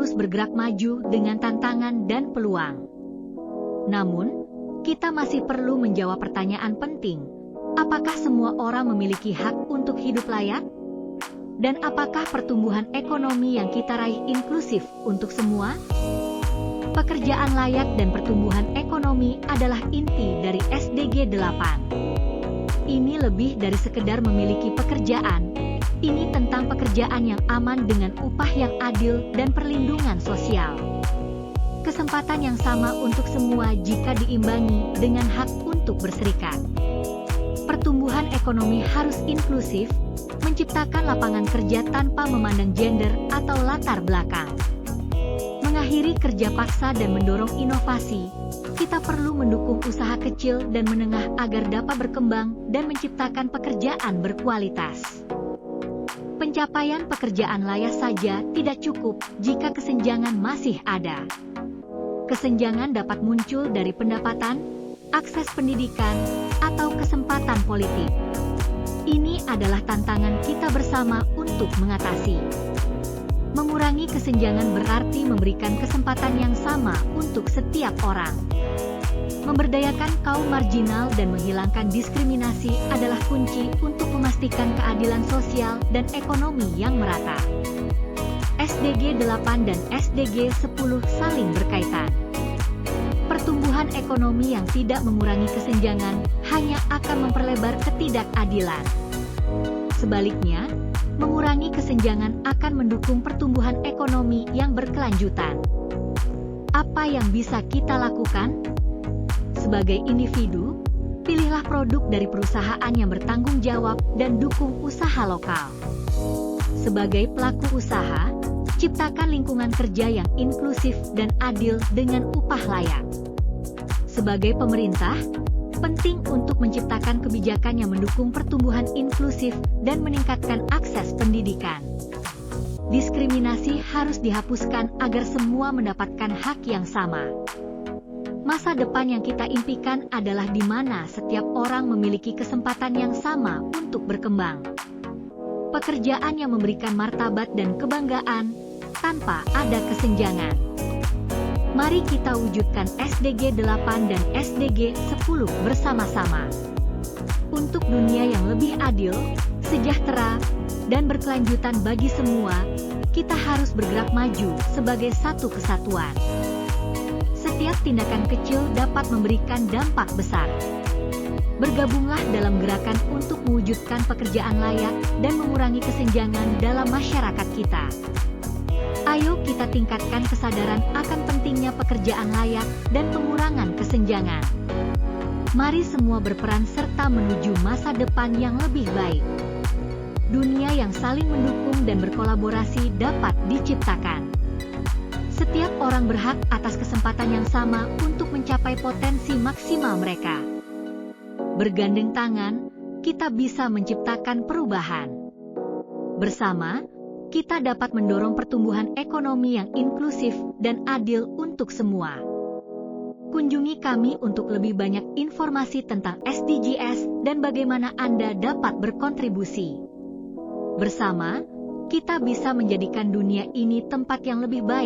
terus bergerak maju dengan tantangan dan peluang. Namun, kita masih perlu menjawab pertanyaan penting. Apakah semua orang memiliki hak untuk hidup layak? Dan apakah pertumbuhan ekonomi yang kita raih inklusif untuk semua? Pekerjaan layak dan pertumbuhan ekonomi adalah inti dari SDG 8. Ini lebih dari sekedar memiliki pekerjaan. Ini tentang pekerjaan yang aman dengan upah yang adil dan perlindungan sosial. Kesempatan yang sama untuk semua jika diimbangi dengan hak untuk berserikat. Pertumbuhan ekonomi harus inklusif, menciptakan lapangan kerja tanpa memandang gender atau latar belakang. Mengakhiri kerja paksa dan mendorong inovasi, kita perlu mendukung usaha kecil dan menengah agar dapat berkembang dan menciptakan pekerjaan berkualitas. Pencapaian pekerjaan layak saja tidak cukup jika kesenjangan masih ada. Kesenjangan dapat muncul dari pendapatan, akses pendidikan, atau kesempatan politik. Ini adalah tantangan kita bersama untuk mengatasi. Mengurangi kesenjangan berarti memberikan kesempatan yang sama untuk setiap orang. Memberdayakan kaum marginal dan menghilangkan diskriminasi adalah kunci untuk memastikan keadilan sosial dan ekonomi yang merata. SDG 8 dan SDG 10 saling berkaitan. Pertumbuhan ekonomi yang tidak mengurangi kesenjangan hanya akan memperlebar ketidakadilan. Sebaliknya, mengurangi kesenjangan akan mendukung pertumbuhan ekonomi yang berkelanjutan. Apa yang bisa kita lakukan? Sebagai individu, pilihlah produk dari perusahaan yang bertanggung jawab dan dukung usaha lokal. Sebagai pelaku usaha, ciptakan lingkungan kerja yang inklusif dan adil dengan upah layak. Sebagai pemerintah, penting untuk menciptakan kebijakan yang mendukung pertumbuhan inklusif dan meningkatkan akses pendidikan. Diskriminasi harus dihapuskan agar semua mendapatkan hak yang sama. Masa depan yang kita impikan adalah di mana setiap orang memiliki kesempatan yang sama untuk berkembang. Pekerjaan yang memberikan martabat dan kebanggaan, tanpa ada kesenjangan. Mari kita wujudkan SDG 8 dan SDG 10 bersama-sama. Untuk dunia yang lebih adil, sejahtera, dan berkelanjutan bagi semua, kita harus bergerak maju sebagai satu kesatuan. Setiap tindakan kecil dapat memberikan dampak besar. Bergabunglah dalam gerakan untuk mewujudkan pekerjaan layak dan mengurangi kesenjangan dalam masyarakat kita. Ayo kita tingkatkan kesadaran akan pentingnya pekerjaan layak dan pengurangan kesenjangan. Mari semua berperan serta menuju masa depan yang lebih baik. Dunia yang saling mendukung dan berkolaborasi dapat diciptakan. Setiap orang berhak atas kesempatan yang sama untuk mencapai potensi maksimal mereka. Bergandeng tangan, kita bisa menciptakan perubahan. Bersama, kita dapat mendorong pertumbuhan ekonomi yang inklusif dan adil untuk semua. Kunjungi kami untuk lebih banyak informasi tentang SDGs dan bagaimana Anda dapat berkontribusi. Bersama, kita bisa menjadikan dunia ini tempat yang lebih baik.